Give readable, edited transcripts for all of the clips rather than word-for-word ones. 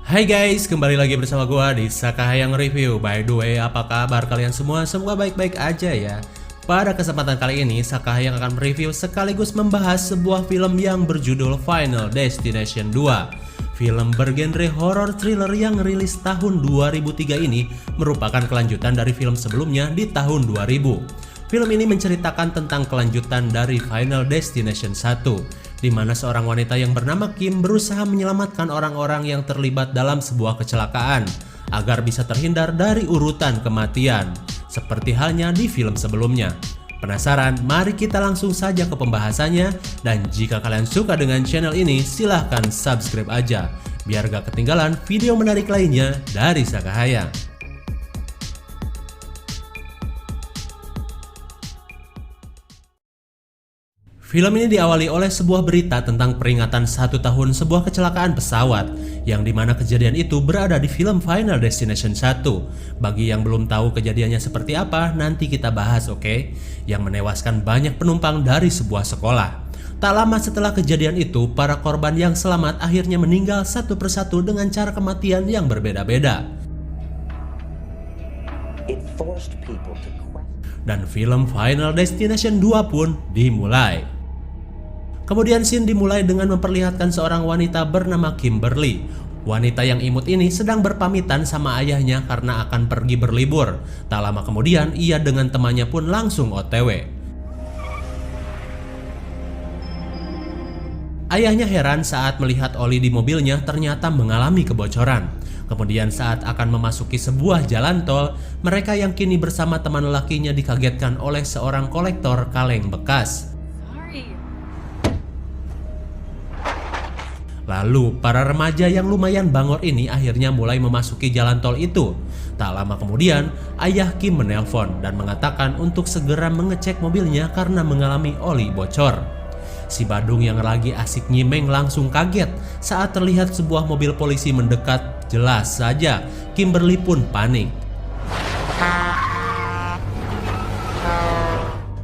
Hai guys, kembali lagi bersama gua di Sakahayang Review. By the way, apa kabar kalian semua? Semoga baik-baik aja ya. Pada kesempatan kali ini, Sakahayang akan mereview sekaligus membahas sebuah film yang berjudul Final Destination 2. Film bergenre horror thriller yang rilis tahun 2003 ini merupakan kelanjutan dari film sebelumnya di tahun 2000. Film ini menceritakan tentang kelanjutan dari Final Destination 1, di mana seorang wanita yang bernama Kim berusaha menyelamatkan orang-orang yang terlibat dalam sebuah kecelakaan agar bisa terhindar dari urutan kematian, seperti halnya di film sebelumnya. Penasaran? Mari kita langsung saja ke pembahasannya, dan jika kalian suka dengan channel ini silahkan subscribe aja biar gak ketinggalan video menarik lainnya dari Sakahayang. Film ini diawali oleh sebuah berita tentang peringatan 1 tahun sebuah kecelakaan pesawat, yang dimana kejadian itu berada di film Final Destination 1. Bagi yang belum tahu kejadiannya seperti apa, nanti kita bahas, oke? Yang menewaskan banyak penumpang dari sebuah sekolah. Tak lama setelah kejadian itu, para korban yang selamat akhirnya meninggal satu persatu dengan cara kematian yang berbeda-beda. Dan film Final Destination 2 pun dimulai. Kemudian scene dimulai dengan memperlihatkan seorang wanita bernama Kimberly. Wanita yang imut ini sedang berpamitan sama ayahnya karena akan pergi berlibur. Tak lama kemudian ia dengan temannya pun langsung OTW. Ayahnya heran saat melihat oli di mobilnya ternyata mengalami kebocoran. Kemudian saat akan memasuki sebuah jalan tol, mereka yang kini bersama teman lelakinya dikagetkan oleh seorang kolektor kaleng bekas. Lalu, para remaja yang lumayan bangor ini akhirnya mulai memasuki jalan tol itu. Tak lama kemudian, ayah Kim menelpon dan mengatakan untuk segera mengecek mobilnya karena mengalami oli bocor. Si badung yang lagi asik nyimeng langsung kaget saat terlihat sebuah mobil polisi mendekat. Jelas saja, Kimberly pun panik.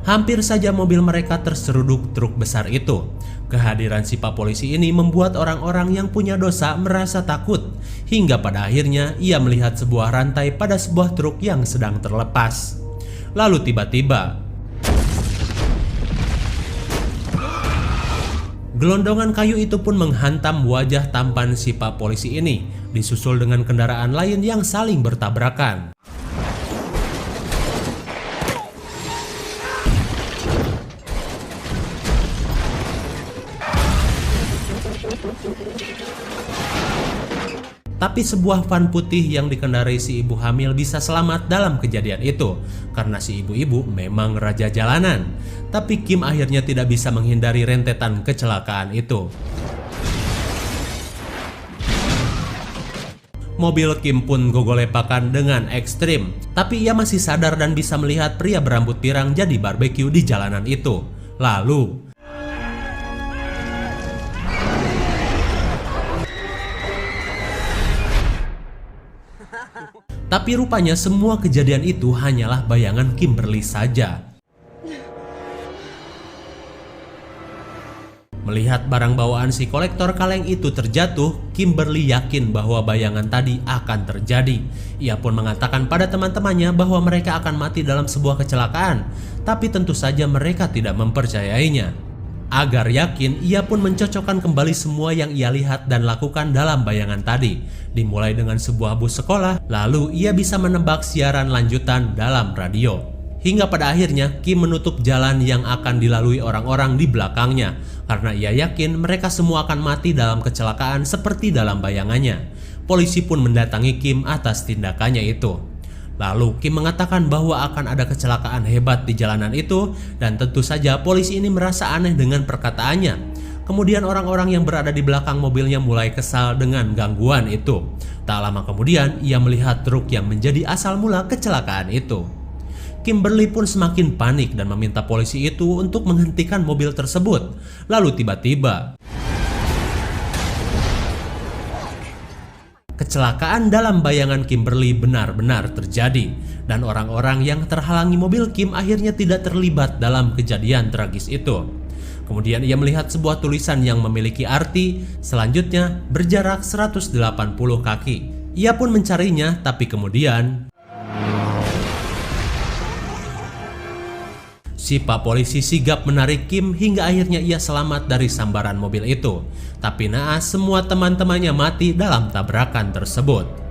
Hampir saja mobil mereka terseruduk truk besar itu. Kehadiran si Pak Polisi ini membuat orang-orang yang punya dosa merasa takut, hingga pada akhirnya ia melihat sebuah rantai pada sebuah truk yang sedang terlepas. Lalu tiba-tiba gelondongan kayu itu pun menghantam wajah tampan si Pak Polisi ini, disusul dengan kendaraan lain yang saling bertabrakan. Tapi sebuah van putih yang dikendarai si ibu hamil bisa selamat dalam kejadian itu, karena si ibu-ibu memang raja jalanan. Tapi Kim akhirnya tidak bisa menghindari rentetan kecelakaan itu. Mobil Kim pun gogolepakan dengan ekstrim, tapi ia masih sadar dan bisa melihat pria berambut pirang jadi barbeque di jalanan itu. Lalu tapi rupanya semua kejadian itu hanyalah bayangan Kimberly saja. Melihat barang bawaan si kolektor kaleng itu terjatuh, Kimberly yakin bahwa bayangan tadi akan terjadi. Ia pun mengatakan pada teman-temannya bahwa mereka akan mati dalam sebuah kecelakaan, tapi tentu saja mereka tidak mempercayainya. Agar yakin, ia pun mencocokkan kembali semua yang ia lihat dan lakukan dalam bayangan tadi. Dimulai dengan sebuah bus sekolah, lalu ia bisa menebak siaran lanjutan dalam radio. Hingga pada akhirnya, Kim menutup jalan yang akan dilalui orang-orang di belakangnya, karena ia yakin mereka semua akan mati dalam kecelakaan seperti dalam bayangannya. Polisi pun mendatangi Kim atas tindakannya itu. Lalu Kim mengatakan bahwa akan ada kecelakaan hebat di jalanan itu, dan tentu saja polisi ini merasa aneh dengan perkataannya. Kemudian orang-orang yang berada di belakang mobilnya mulai kesal dengan gangguan itu. Tak lama kemudian ia melihat truk yang menjadi asal mula kecelakaan itu. Kimberly pun semakin panik dan meminta polisi itu untuk menghentikan mobil tersebut. Lalu tiba-tiba kecelakaan dalam bayangan Kimberly benar-benar terjadi, dan orang-orang yang terhalangi mobil Kim akhirnya tidak terlibat dalam kejadian tragis itu. Kemudian ia melihat sebuah tulisan yang memiliki arti selanjutnya berjarak 180 kaki. Ia pun mencarinya, tapi kemudian si Pak Polisi sigap menarik Kim hingga akhirnya ia selamat dari sambaran mobil itu. Tapi naas semua teman-temannya mati dalam tabrakan tersebut.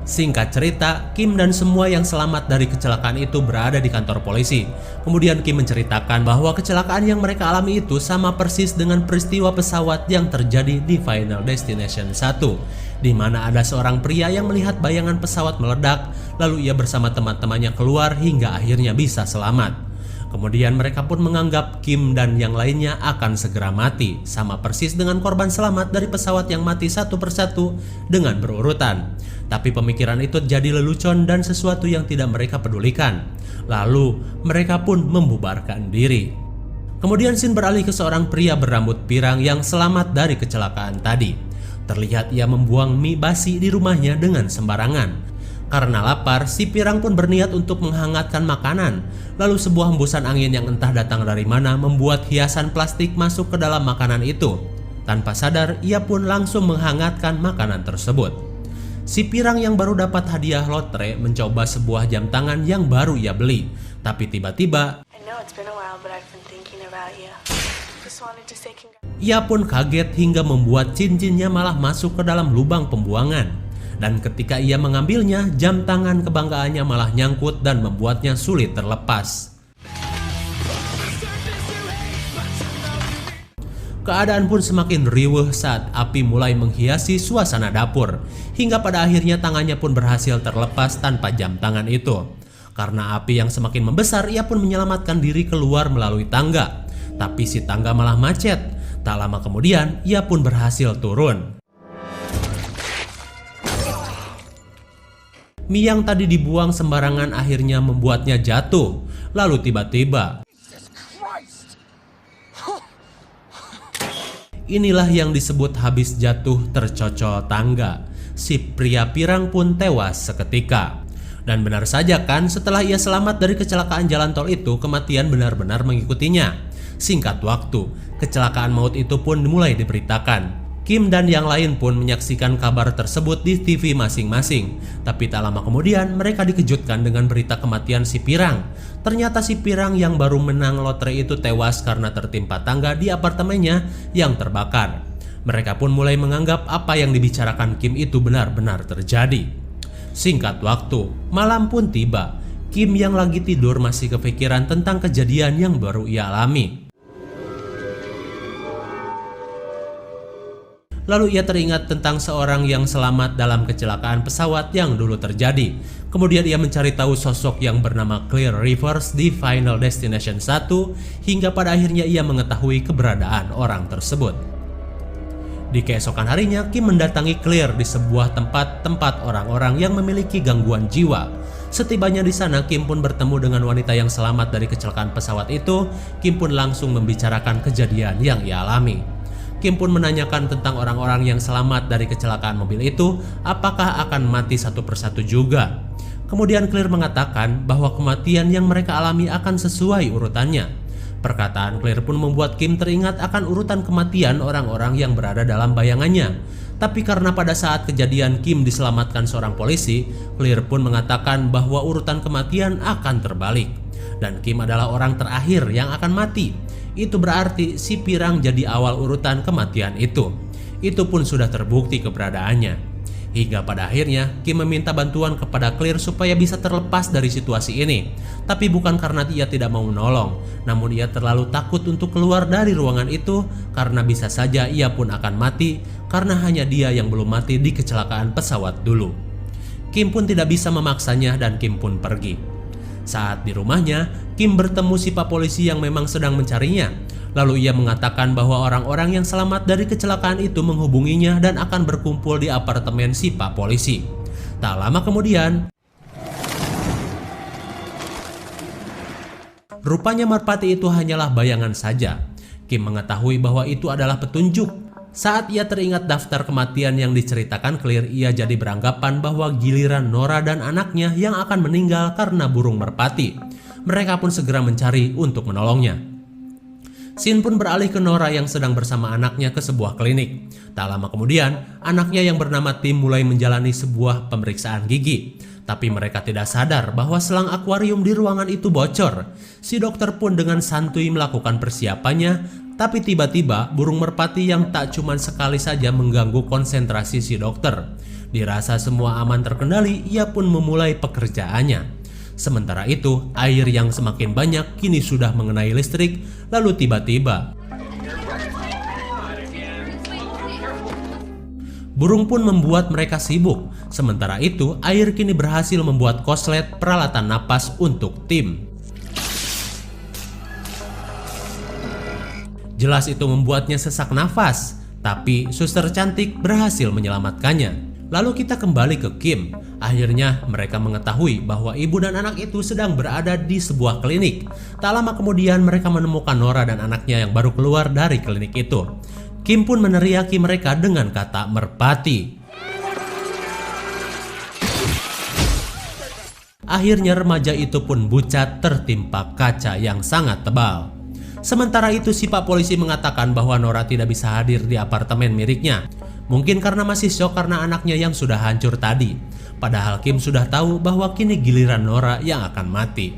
Singkat cerita, Kim dan semua yang selamat dari kecelakaan itu berada di kantor polisi. Kemudian Kim menceritakan bahwa kecelakaan yang mereka alami itu sama persis dengan peristiwa pesawat yang terjadi di Final Destination 1, di mana ada seorang pria yang melihat bayangan pesawat meledak, lalu ia bersama teman-temannya keluar hingga akhirnya bisa selamat. Kemudian mereka pun menganggap Kim dan yang lainnya akan segera mati, sama persis dengan korban selamat dari pesawat yang mati satu persatu dengan berurutan. Tapi pemikiran itu jadi lelucon dan sesuatu yang tidak mereka pedulikan. Lalu mereka pun membubarkan diri. Kemudian scene beralih ke seorang pria berambut pirang yang selamat dari kecelakaan tadi. Terlihat ia membuang mie basi di rumahnya dengan sembarangan. Karena lapar, si pirang pun berniat untuk menghangatkan makanan. Lalu sebuah hembusan angin yang entah datang dari mana membuat hiasan plastik masuk ke dalam makanan itu. Tanpa sadar, ia pun langsung menghangatkan makanan tersebut. Si pirang yang baru dapat hadiah lotre mencoba sebuah jam tangan yang baru ia beli. Tapi tiba-tiba, ia pun kaget hingga membuat cincinnya malah masuk ke dalam lubang pembuangan. Dan ketika ia mengambilnya, jam tangan kebanggaannya malah nyangkut dan membuatnya sulit terlepas. Keadaan pun semakin riuh saat api mulai menghiasi suasana dapur, hingga pada akhirnya tangannya pun berhasil terlepas tanpa jam tangan itu. Karena api yang semakin membesar, ia pun menyelamatkan diri keluar melalui tangga. Tapi si tangga malah macet. Tak lama kemudian, ia pun berhasil turun. Mie yang tadi dibuang sembarangan akhirnya membuatnya jatuh. Lalu tiba-tiba, inilah yang disebut habis jatuh tercocol tangga. Si pria pirang pun tewas seketika. Dan benar saja kan, setelah ia selamat dari kecelakaan jalan tol itu, kematian benar-benar mengikutinya. Singkat waktu, kecelakaan maut itu pun mulai diberitakan. Kim dan yang lain pun menyaksikan kabar tersebut di TV masing-masing. Tapi tak lama kemudian mereka dikejutkan dengan berita kematian si pirang. Ternyata si pirang yang baru menang lotre itu tewas karena tertimpa tangga di apartemennya yang terbakar. Mereka pun mulai menganggap apa yang dibicarakan Kim itu benar-benar terjadi. Singkat waktu, malam pun tiba. Kim yang lagi tidur masih kepikiran tentang kejadian yang baru ia alami. Lalu ia teringat tentang seorang yang selamat dalam kecelakaan pesawat yang dulu terjadi. Kemudian ia mencari tahu sosok yang bernama Clear Rivers di Final Destination 1 hingga pada akhirnya ia mengetahui keberadaan orang tersebut. Di keesokan harinya, Kim mendatangi Clear di sebuah tempat orang-orang yang memiliki gangguan jiwa. Setibanya di sana, Kim pun bertemu dengan wanita yang selamat dari kecelakaan pesawat itu. Kim pun langsung membicarakan kejadian yang ia alami. Kim pun menanyakan tentang orang-orang yang selamat dari kecelakaan mobil itu, apakah akan mati satu persatu juga. Kemudian Clear mengatakan bahwa kematian yang mereka alami akan sesuai urutannya. Perkataan Clear pun membuat Kim teringat akan urutan kematian orang-orang yang berada dalam bayangannya. Tapi karena pada saat kejadian Kim diselamatkan seorang polisi, Clear pun mengatakan bahwa urutan kematian akan terbalik. Dan Kim adalah orang terakhir yang akan mati. Itu berarti si pirang jadi awal urutan kematian itu. Itu pun sudah terbukti keberadaannya. Hingga pada akhirnya Kim meminta bantuan kepada Clear supaya bisa terlepas dari situasi ini. Tapi bukan karena ia tidak mau menolong, namun ia terlalu takut untuk keluar dari ruangan itu karena bisa saja ia pun akan mati karena hanya dia yang belum mati di kecelakaan pesawat dulu. Kim pun tidak bisa memaksanya dan Kim pun pergi. Saat di rumahnya, Kim bertemu si Pak Polisi yang memang sedang mencarinya. Lalu ia mengatakan bahwa orang-orang yang selamat dari kecelakaan itu menghubunginya dan akan berkumpul di apartemen si Pak Polisi. Tak lama kemudian, rupanya merpati itu hanyalah bayangan saja. Kim mengetahui bahwa itu adalah petunjuk. Saat ia teringat daftar kematian yang diceritakan Clear, ia jadi beranggapan bahwa giliran Nora dan anaknya yang akan meninggal karena burung merpati. Mereka pun segera mencari untuk menolongnya. Shin pun beralih ke Nora yang sedang bersama anaknya ke sebuah klinik. Tak lama kemudian, anaknya yang bernama Tim mulai menjalani sebuah pemeriksaan gigi. Tapi mereka tidak sadar bahwa selang akuarium di ruangan itu bocor. Si dokter pun dengan santuy melakukan persiapannya, tapi tiba-tiba burung merpati yang tak cuma sekali saja mengganggu konsentrasi si dokter. Dirasa semua aman terkendali, ia pun memulai pekerjaannya. Sementara itu, air yang semakin banyak kini sudah mengenai listrik, lalu tiba-tiba burung pun membuat mereka sibuk. Sementara itu, air kini berhasil membuat koslet peralatan napas untuk Tim. Jelas itu membuatnya sesak nafas, tapi suster cantik berhasil menyelamatkannya. Lalu kita kembali ke Kim. Akhirnya mereka mengetahui bahwa ibu dan anak itu sedang berada di sebuah klinik. Tak lama kemudian mereka menemukan Nora dan anaknya yang baru keluar dari klinik itu. Kim pun meneriaki mereka dengan kata merpati. Akhirnya remaja itu pun bucat tertimpa kaca yang sangat tebal. Sementara itu si Pak Polisi mengatakan bahwa Nora tidak bisa hadir di apartemen miliknya. Mungkin karena masih syok karena anaknya yang sudah hancur tadi. Padahal Kim sudah tahu bahwa kini giliran Nora yang akan mati.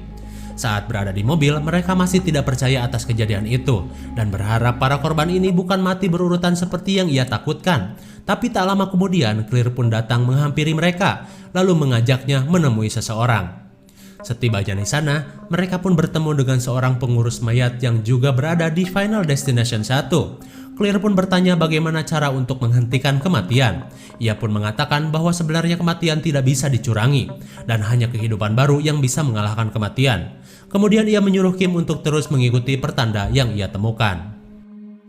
Saat berada di mobil, mereka masih tidak percaya atas kejadian itu dan berharap para korban ini bukan mati berurutan seperti yang ia takutkan. Tapi tak lama kemudian, Clear pun datang menghampiri mereka, lalu mengajaknya menemui seseorang. Setibanya di sana, mereka pun bertemu dengan seorang pengurus mayat yang juga berada di Final Destination 1. Clear pun bertanya bagaimana cara untuk menghentikan kematian. Ia pun mengatakan bahwa sebenarnya kematian tidak bisa dicurangi dan hanya kehidupan baru yang bisa mengalahkan kematian. Kemudian ia menyuruh Kim untuk terus mengikuti pertanda yang ia temukan.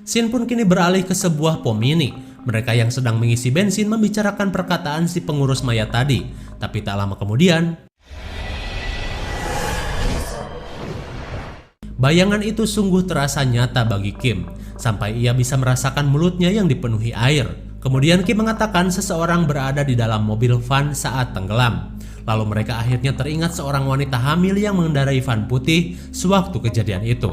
Shin pun kini beralih ke sebuah pom mini. Mereka yang sedang mengisi bensin membicarakan perkataan si pengurus mayat tadi. Tapi tak lama kemudian, bayangan itu sungguh terasa nyata bagi Kim, sampai ia bisa merasakan mulutnya yang dipenuhi air. Kemudian Kim mengatakan seseorang berada di dalam mobil van saat tenggelam. Lalu mereka akhirnya teringat seorang wanita hamil yang mengendarai van putih sewaktu kejadian itu.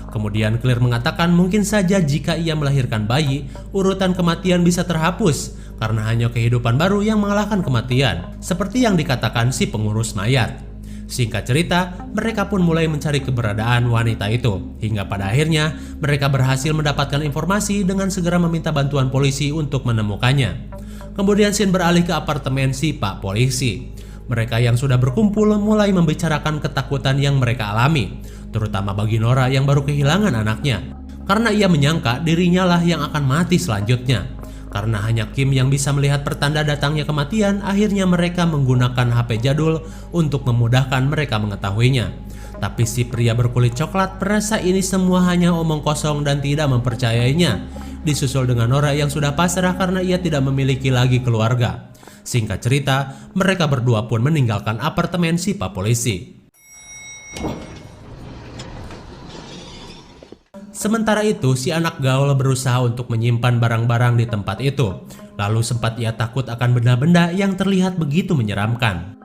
Kemudian Clear mengatakan mungkin saja jika ia melahirkan bayi, urutan kematian bisa terhapus karena hanya kehidupan baru yang mengalahkan kematian, seperti yang dikatakan si pengurus mayat. Singkat cerita, mereka pun mulai mencari keberadaan wanita itu. Hingga pada akhirnya, mereka berhasil mendapatkan informasi dengan segera meminta bantuan polisi untuk menemukannya. Kemudian Shin beralih ke apartemen si Pak Polisi. Mereka yang sudah berkumpul mulai membicarakan ketakutan yang mereka alami, terutama bagi Nora yang baru kehilangan anaknya. Karena ia menyangka dirinya lah yang akan mati selanjutnya. Karena hanya Kim yang bisa melihat pertanda datangnya kematian, akhirnya mereka menggunakan HP jadul untuk memudahkan mereka mengetahuinya. Tapi si pria berkulit coklat merasa ini semua hanya omong kosong dan tidak mempercayainya. Disusul dengan Nora yang sudah pasrah karena ia tidak memiliki lagi keluarga. Singkat cerita, mereka berdua pun meninggalkan apartemen si Pak Polisi. Sementara itu, si anak gaul berusaha untuk menyimpan barang-barang di tempat itu. Lalu sempat ia takut akan benda-benda yang terlihat begitu menyeramkan.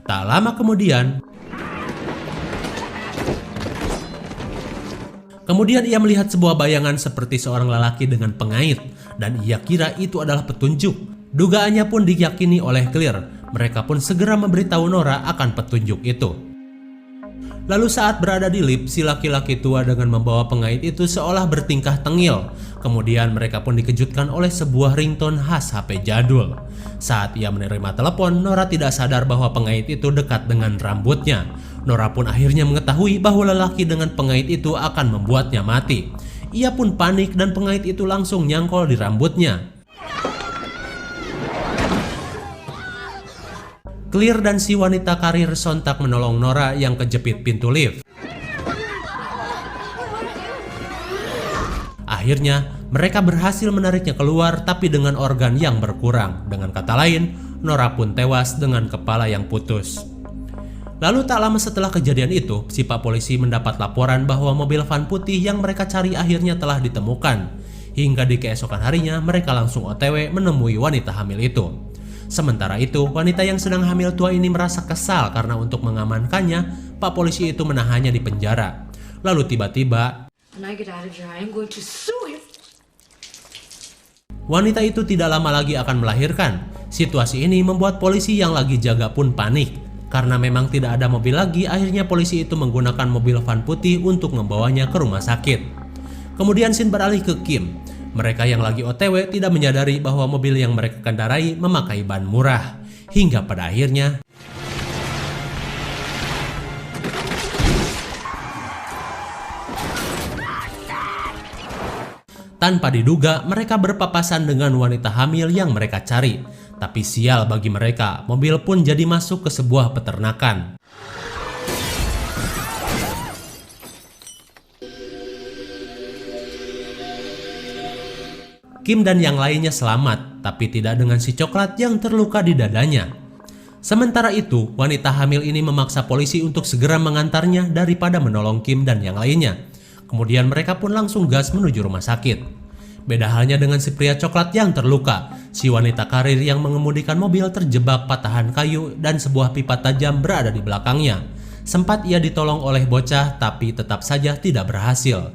Tak lama kemudian ia melihat sebuah bayangan seperti seorang lelaki dengan pengait dan ia kira itu adalah petunjuk. Dugaannya pun diyakini oleh Clear. Mereka pun segera memberitahu Nora akan petunjuk itu. Lalu saat berada di lift, si laki-laki tua dengan membawa pengait itu seolah bertingkah tengil. Kemudian mereka pun dikejutkan oleh sebuah ringtone khas HP jadul. Saat ia menerima telepon, Nora tidak sadar bahwa pengait itu dekat dengan rambutnya. Nora pun akhirnya mengetahui bahwa lelaki dengan pengait itu akan membuatnya mati. Ia pun panik dan pengait itu langsung nyangkol di rambutnya. Clear dan si wanita karir sontak menolong Nora yang kejepit pintu lift. Akhirnya, mereka berhasil menariknya keluar tapi dengan organ yang berkurang. Dengan kata lain, Nora pun tewas dengan kepala yang putus. Lalu tak lama setelah kejadian itu, si Pak Polisi mendapat laporan bahwa mobil van putih yang mereka cari akhirnya telah ditemukan. Hingga di keesokan harinya, mereka langsung OTW menemui wanita hamil itu. Sementara itu, wanita yang sedang hamil tua ini merasa kesal karena untuk mengamankannya, Pak polisi itu menahannya di penjara. Lalu tiba-tiba wanita itu tidak lama lagi akan melahirkan. Situasi ini membuat polisi yang lagi jaga pun panik. Karena memang tidak ada mobil lagi, akhirnya polisi itu menggunakan mobil van putih untuk membawanya ke rumah sakit. Kemudian scene beralih ke Kim. Mereka yang lagi OTW tidak menyadari bahwa mobil yang mereka kendarai memakai ban murah. Hingga pada akhirnya tanpa diduga mereka berpapasan dengan wanita hamil yang mereka cari. Tapi sial bagi mereka, mobil pun jadi masuk ke sebuah peternakan. Kim dan yang lainnya selamat, tapi tidak dengan si coklat yang terluka di dadanya. Sementara itu, wanita hamil ini memaksa polisi untuk segera mengantarnya daripada menolong Kim dan yang lainnya. Kemudian mereka pun langsung gas menuju rumah sakit. Beda halnya dengan si pria coklat yang terluka. Si wanita karir yang mengemudikan mobil terjebak patahan kayu dan sebuah pipa tajam berada di belakangnya. Sempat ia ditolong oleh bocah, tapi tetap saja tidak berhasil.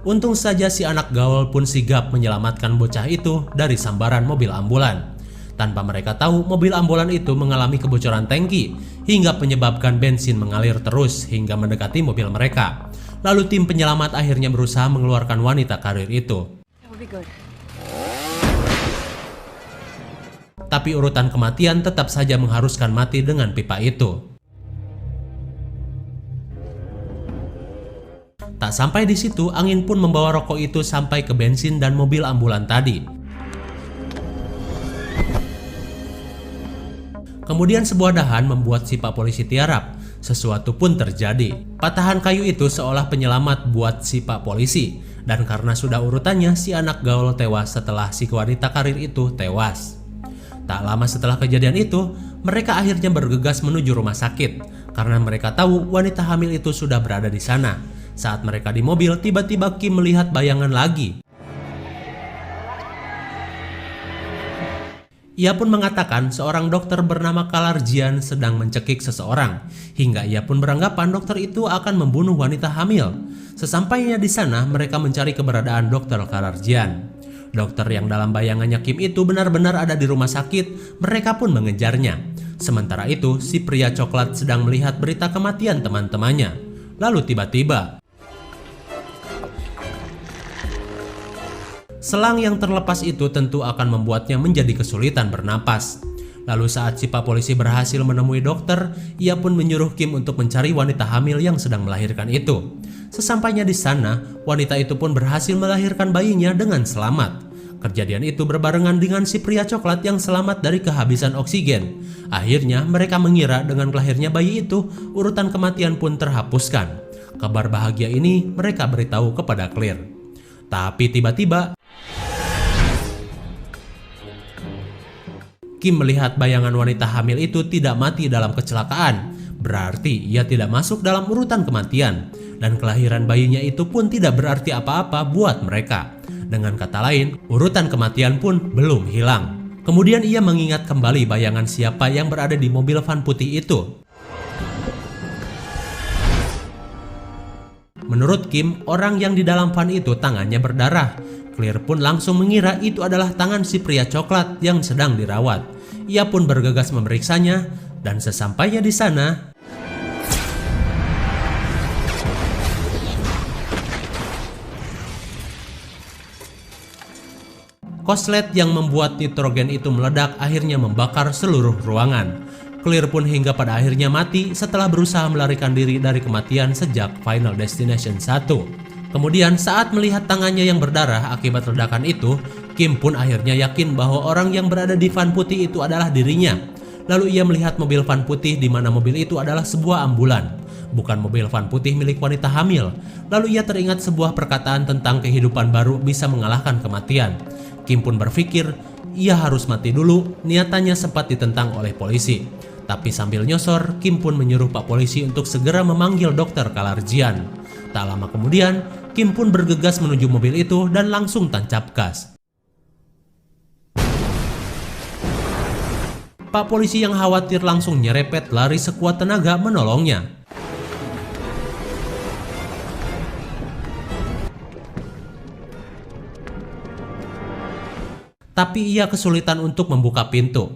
Untung saja si anak gaul pun sigap menyelamatkan bocah itu dari sambaran mobil ambulan. Tanpa mereka tahu, mobil ambulan itu mengalami kebocoran tangki hingga menyebabkan bensin mengalir terus hingga mendekati mobil mereka. Lalu tim penyelamat akhirnya berusaha mengeluarkan wanita karir itu. Tapi urutan kematian tetap saja mengharuskan mati dengan pipa itu. Tak sampai di situ, angin pun membawa rokok itu sampai ke bensin dan mobil ambulan tadi. Kemudian sebuah dahan membuat si Pak polisi tiarap. Sesuatu pun terjadi. Patahan kayu itu seolah penyelamat buat si Pak polisi. Dan karena sudah urutannya, si anak gaul tewas setelah si wanita karir itu tewas. Tak lama setelah kejadian itu, mereka akhirnya bergegas menuju rumah sakit. Karena mereka tahu wanita hamil itu sudah berada di sana. Saat mereka di mobil, tiba-tiba Kim melihat bayangan lagi. Ia pun mengatakan seorang dokter bernama Kalarjian sedang mencekik seseorang, hingga ia pun beranggapan dokter itu akan membunuh wanita hamil. Sesampainya di sana, mereka mencari keberadaan dokter Kalarjian. Dokter yang dalam bayangannya Kim itu benar-benar ada di rumah sakit, mereka pun mengejarnya. Sementara itu, si pria coklat sedang melihat berita kematian teman-temannya. Lalu tiba-tiba, selang yang terlepas itu tentu akan membuatnya menjadi kesulitan bernapas. Lalu saat si Pak polisi berhasil menemui dokter, ia pun menyuruh Kim untuk mencari wanita hamil yang sedang melahirkan itu. Sesampainya di sana, wanita itu pun berhasil melahirkan bayinya dengan selamat. Kejadian itu berbarengan dengan si pria coklat yang selamat dari kehabisan oksigen. Akhirnya mereka mengira dengan lahirnya bayi itu, urutan kematian pun terhapuskan. Kabar bahagia ini mereka beritahu kepada Clear. Tapi tiba-tiba Kim melihat bayangan wanita hamil itu tidak mati dalam kecelakaan. Berarti ia tidak masuk dalam urutan kematian. Dan kelahiran bayinya itu pun tidak berarti apa-apa buat mereka. Dengan kata lain, urutan kematian pun belum hilang. Kemudian ia mengingat kembali bayangan siapa yang berada di mobil van putih itu. Menurut Kim, orang yang di dalam van itu tangannya berdarah. Clear pun langsung mengira itu adalah tangan si pria coklat yang sedang dirawat. Ia pun bergegas memeriksanya, dan sesampainya di sana, koslet yang membuat nitrogen itu meledak akhirnya membakar seluruh ruangan. Clear pun hingga pada akhirnya mati setelah berusaha melarikan diri dari kematian sejak Final Destination 1. Kemudian saat melihat tangannya yang berdarah akibat ledakan itu, Kim pun akhirnya yakin bahwa orang yang berada di van putih itu adalah dirinya. Lalu ia melihat mobil van putih di mana mobil itu adalah sebuah ambulan, bukan mobil van putih milik wanita hamil. Lalu ia teringat sebuah perkataan tentang kehidupan baru bisa mengalahkan kematian. Kim pun berpikir ia harus mati dulu, niatannya sempat ditentang oleh polisi. Tapi sambil nyosor, Kim pun menyuruh Pak polisi untuk segera memanggil dokter Kalarjian. Tak lama kemudian, Kim pun bergegas menuju mobil itu dan langsung tancap gas. Pak polisi yang khawatir langsung nyerepet lari sekuat tenaga menolongnya. Tapi ia kesulitan untuk membuka pintu.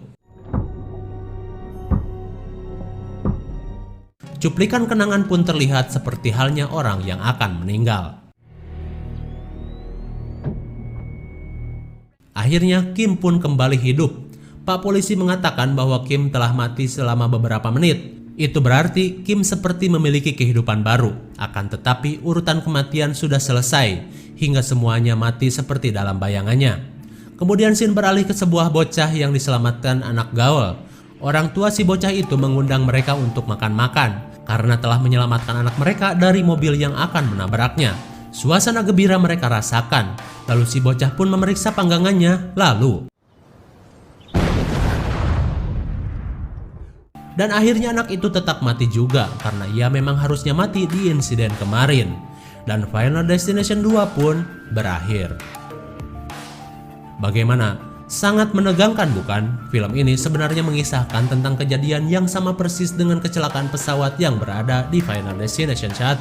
Cuplikan kenangan pun terlihat seperti halnya orang yang akan meninggal. Akhirnya Kim pun kembali hidup. Pak polisi mengatakan bahwa Kim telah mati selama beberapa menit. Itu berarti Kim seperti memiliki kehidupan baru. Akan tetapi urutan kematian sudah selesai hingga semuanya mati seperti dalam bayangannya. Kemudian scene beralih ke sebuah bocah yang diselamatkan anak gaul. Orang tua si bocah itu mengundang mereka untuk makan-makan karena telah menyelamatkan anak mereka dari mobil yang akan menabraknya. Suasana gembira mereka rasakan. Lalu si bocah pun memeriksa panggangannya. Dan akhirnya anak itu tetap mati juga karena ia memang harusnya mati di insiden kemarin. Dan Final Destination 2 pun berakhir. Bagaimana? Sangat menegangkan bukan? Film ini sebenarnya mengisahkan tentang kejadian yang sama persis dengan kecelakaan pesawat yang berada di Final Destination 1.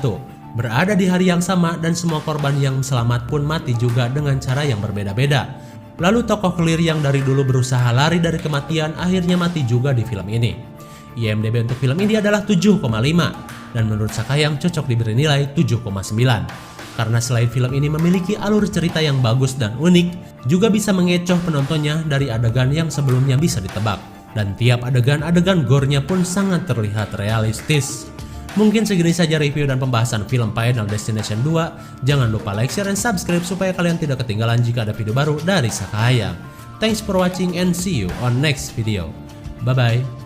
Berada di hari yang sama dan semua korban yang selamat pun mati juga dengan cara yang berbeda-beda. Lalu tokoh Clear yang dari dulu berusaha lari dari kematian akhirnya mati juga di film ini. IMDb untuk film ini adalah 7,5 dan menurut Sakayang cocok diberi nilai 7,9. Karena selain film ini memiliki alur cerita yang bagus dan unik, juga bisa mengecoh penontonnya dari adegan yang sebelumnya bisa ditebak. Dan tiap adegan-adegan gore-nya pun sangat terlihat realistis. Mungkin segini saja review dan pembahasan film Final Destination 2. Jangan lupa like, share, dan subscribe supaya kalian tidak ketinggalan jika ada video baru dari Sakayang. Thanks for watching and see you on next video. Bye-bye.